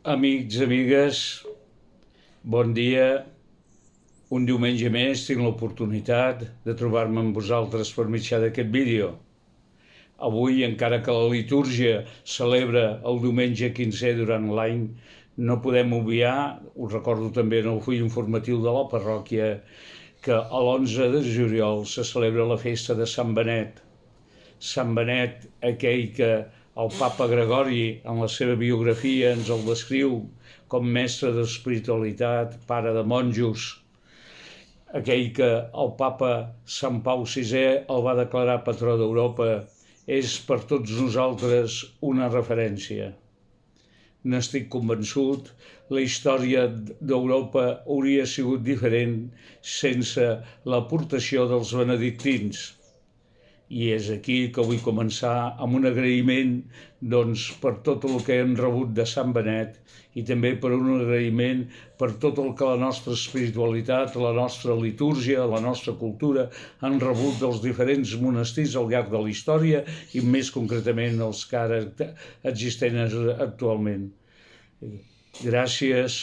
Amics, amigues, bon dia. Un diumenge més tinc l'oportunitat de trobar-me amb vosaltres per mitjà d'aquest vídeo. Avui, encara que la litúrgia celebra el diumenge 15è durant l'any, no podem obviar, us recordo també en el full informatiu de la parròquia, que l'11 de juliol se celebra la festa de Sant Benet. Sant Benet, aquell que el papa Gregori, en la seva biografia, ens el descriu com mestre d'espiritualitat, pare de monjos, aquell que el papa Sant Pau VI el va declarar patró d'Europa, és per tots nosaltres una referència. N'estic convençut, la història d'Europa hauria sigut diferent sense l'aportació dels benedictins. I és aquí que vull començar amb un agraïment per tot el que hem rebut de Sant Benet i també per un agraïment per tot el que la nostra espiritualitat, la nostra litúrgia, la nostra cultura han rebut dels diferents monestirs al llarg de la història i més concretament els que ara existeixen actualment. Gràcies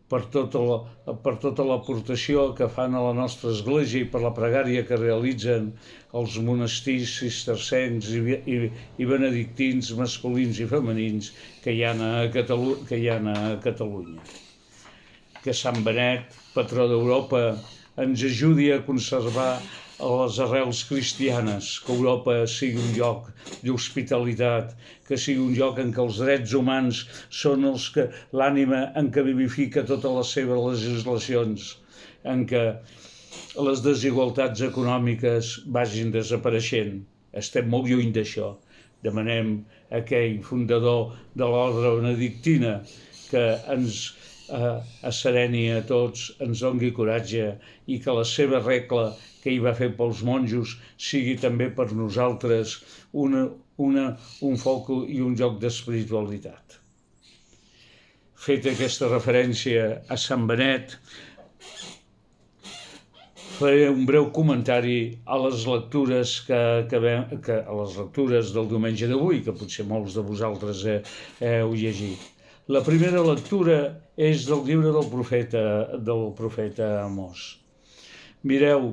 per tota l'aportació que fan a la nostra església i per la pregària que realitzen els monestirs cistercencs i benedictins masculins i femenins que hi ha a Catalunya. Que Sant Benet, patró d'Europa, ens ajudi a conservar les arrels cristianes, que Europa sigui un lloc d'hospitalitat, que sigui un lloc en què els drets humans són l'ànima en què vivifica totes les seves legislacions, en què les desigualtats econòmiques vagin desapareixent. Estem molt lluny d'això. Demanem a aquell fundador de l'ordre benedictina que ens assereni a tots, ens doni coratge i que la seva regla que ell va fer pels monjos sigui també per nosaltres un focus i un lloc d'espiritualitat. Feta aquesta referència a Sant Benet, faré un breu comentari a les lectures a les lectures del diumenge d'avui, que potser molts de vosaltres heu llegit. La primera lectura és del llibre del profeta Amós. Mireu,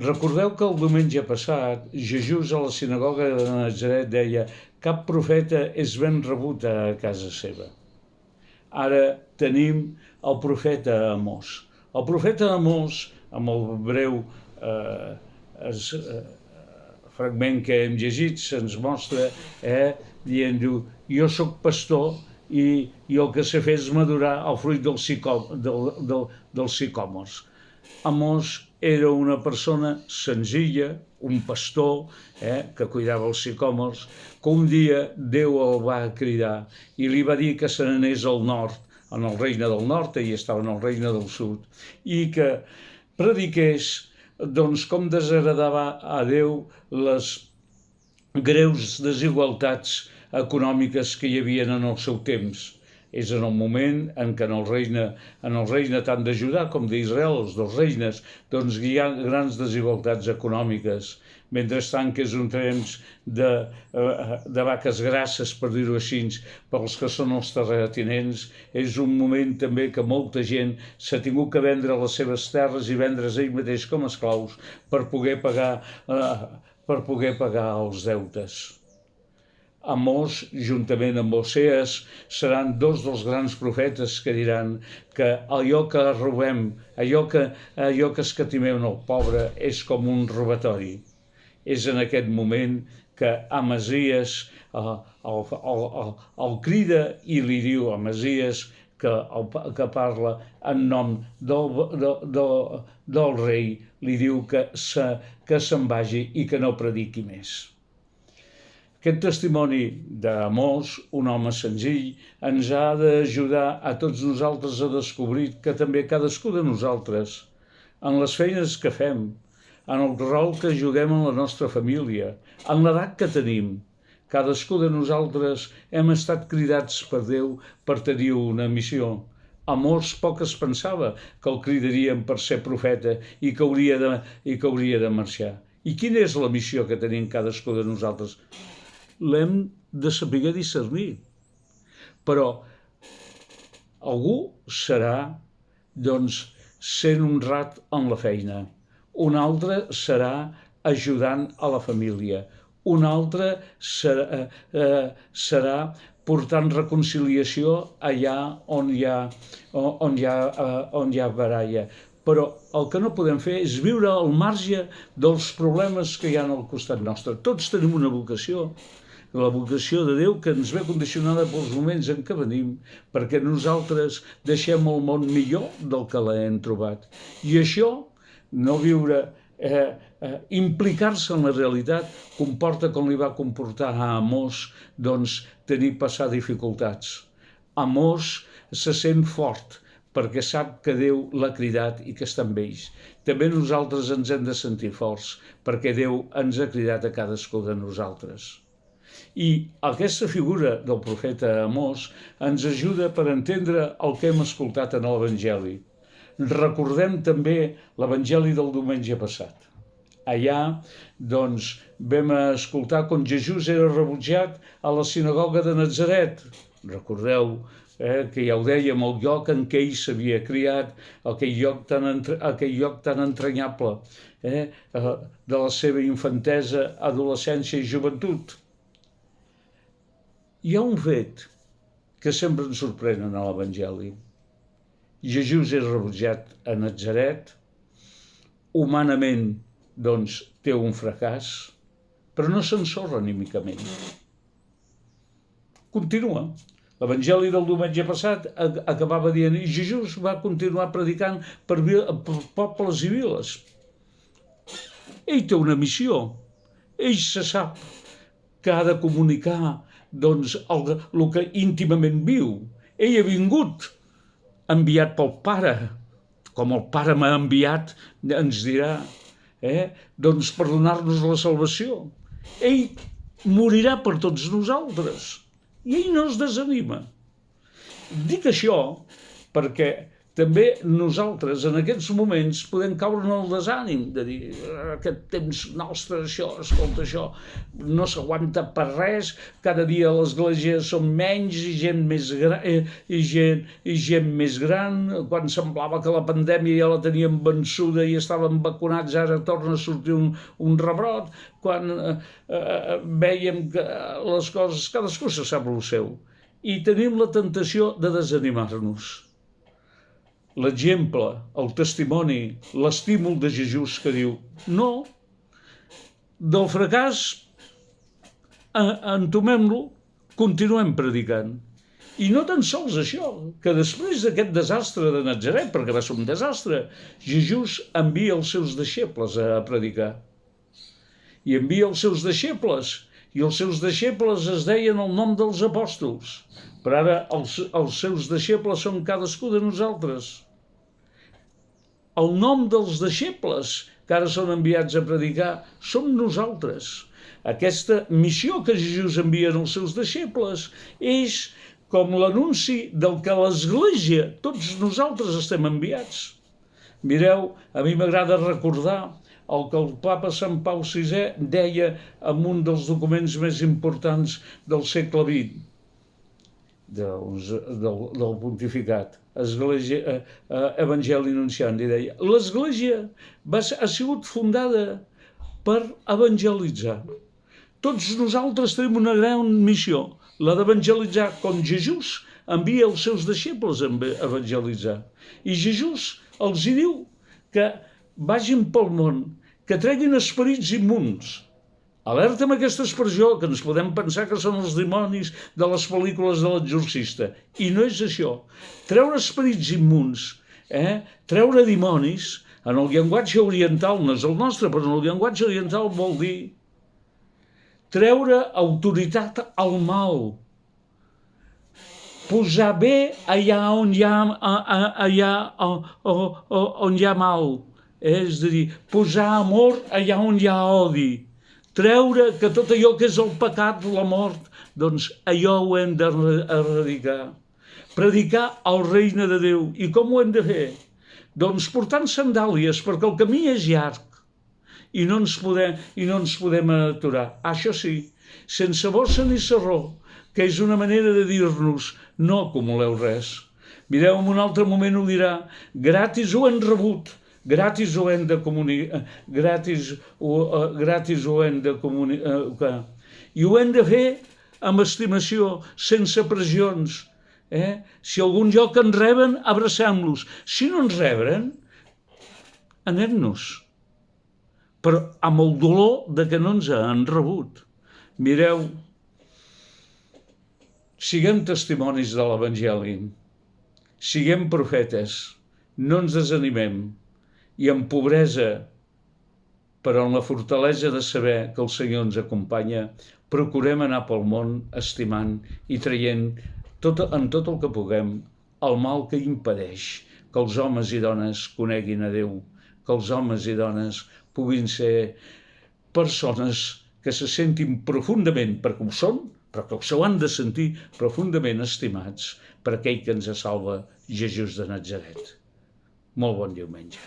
recordeu que el diumenge passat Jesús a la sinagoga de Natzaret deia: cap profeta és ben rebut a casa seva. Ara tenim el profeta Amós. El profeta Amós, amb el breu fragment que hem llegit, se'ns mostra dient: jo sóc pastor i el que sé fer és madurar el fruit dels sicòmors. Amós era una persona senzilla, un pastor que cuidava els sicòmors, que un dia Déu el va cridar i li va dir que se n'anés al nord, en el regne del nord, ell estava en el regne del sud, i que prediqués com desagradava a Déu les greus desigualtats econòmiques que hi havia en el seu temps. És en el moment en què en el regne tant de Judà com d'Israel, els dos regnes, hi ha grans desigualtats econòmiques. Mentrestant que és un temps de vaques grasses, per dir-ho així, pels que són els terratinents, és un moment també que molta gent s'ha tingut que vendre les seves terres i vendre's ell mateix com a esclaus per poder pagar els deutes. Amós, juntament amb Osees, seran dos dels grans profetes que diran que allò que robem, allò que escatimem al pobre és com un robatori. És en aquest moment que Amazies el crida i li diu a Amazies que parla en nom del rei, li diu que se'n vagi i que no prediqui més. Aquest testimoni d'Amós, un home senzill, ens ha d'ajudar a tots nosaltres a descobrir que també cadascú de nosaltres, en les feines que fem, en el rol que juguem en la nostra família, en l'edat que tenim, cadascú de nosaltres hem estat cridats per Déu per tenir una missió. Amós poc es pensava que el cridarien per ser profeta i que hauria de marxar. I quina és la missió que tenim cadascú de nosaltres? L'hem de saber discernir. Però Algú serà, doncs, sent honrat en la feina. Un altre serà ajudant a la família. Un altre serà portant reconciliació allà on hi ha baralla. Però el que no podem fer és viure al marge dels problemes que hi ha al costat nostre. Tots tenim una vocació, la vocació de Déu que ens ve condicionada pels moments en què venim, perquè nosaltres deixem el món millor del que l'hem trobat. I això, no viure, implicar-se en la realitat, comporta com li va comportar a Amós, doncs, passar dificultats. Amós se sent fort, perquè sap que Déu l'ha cridat i que està amb ells. També nosaltres ens hem de sentir forts, perquè Déu ens ha cridat a cadascú de nosaltres. I aquesta figura del profeta Amós ens ajuda per entendre el que hem escoltat en l'Evangeli. Recordem també l'Evangeli del diumenge passat. Allà, doncs, vam escoltar com Jesús era rebutjat a la sinagoga de Natzaret. Recordeu que ja ho dèiem, el lloc en què ell s'havia criat, aquell lloc tan entranyable de la seva infantesa, adolescència i joventut. Hi ha un fet que sempre ens sorprèn en l'Evangeli. Jesús és rebutjat a Natzaret, humanament, doncs, té un fracàs, però no s'ensorra anímicament. Continua. L'Evangeli del diumenge passat acabava dient i Jesús va continuar predicant per pobles i viles. Ell té una missió. Ell se sap que ha de comunicar doncs, el que íntimament viu. Ell ha vingut enviat pel Pare, com el Pare m'ha enviat, ens dirà, doncs per donar-nos la salvació. Ell morirà per tots nosaltres. I ell no es desanima. Dic això perquè també nosaltres en aquests moments podem caure en el desànim de dir aquest temps nostre, escolta, això no s'aguanta per res, cada dia a l'església som menys i gent més gran, quan semblava que la pandèmia ja la teníem vençuda i estàvem vacunats, ara torna a sortir un rebrot, quan veiem que les coses, cadascú se sap el seu, i tenim la tentació de desanimar-nos. L'exemple, el testimoni, l'estímul de Jesús que diu no, del fracàs entomem-lo, continuem predicant. I no tan sols això, que després d'aquest desastre de Natzaret, perquè va ser un desastre, Jesús envia els seus deixebles a predicar. I envia els seus deixebles, i els seus deixebles es deien el nom dels apòstols. Però ara els seus deixebles són cadascú de nosaltres. El nom dels deixebles que ara són enviats a predicar som nosaltres. Aquesta missió que Jesús envia als seus deixebles és com l'anunci del que l'Església, tots nosaltres estem enviats. Mireu, a mi m'agrada recordar el que el papa Sant Pau VI deia en un dels documents més importants del segle XX, del pontificat, Evangeli Nunciandi, deia l'Església ha sigut fundada per evangelitzar. Tots nosaltres tenim una gran missió, la d'evangelitzar, com Jesús envia els seus deixebles a evangelitzar. I Jesús els diu que vagin pel món, que treguin esperits immunds. Alerta amb aquesta expressió, que ens podem pensar que són els dimonis de les pel·lícules de l'exorcista. I no és això. Treure esperits immuns, treure dimonis, en el llenguatge oriental, no és el nostre, però en el llenguatge oriental vol dir treure autoritat al mal, posar bé allà on hi ha mal, és a dir, posar amor allà on hi ha odi, treure que tot allò que és el pecat, la mort, doncs allò ho hem d'erradicar. Predicar el regne de Déu. I com ho hem de fer? Doncs portant sandàlies, perquè el camí és llarg i no ens podem aturar. Això sí, sense bossa ni sarró, que és una manera de dir-nos no acumuleu res. Mireu, en un altre moment ho dirà, gratis ho hem rebut, gratis ho hem de comunicar, gratis ho hem de comunicar. I ho hem de fer amb estimació, sense pressions. Si algun lloc ens reben, abracem-los. Si no ens reben, anem-nos. Però amb el dolor de que no ens han rebut. Mireu, siguem testimonis de l'Evangeli, siguem profetes, no ens desanimem, i amb pobresa, però amb la fortalesa de saber que el Senyor ens acompanya, procurem anar pel món estimant i traient en tot el que puguem el mal que impedeix que els homes i dones coneguin a Déu, que els homes i dones puguin ser persones que se sentin profundament, perquè ho són, però que s'ho han de sentir profundament estimats per aquell que ens salva, Jesús de Natzaret. Molt bon diumenge.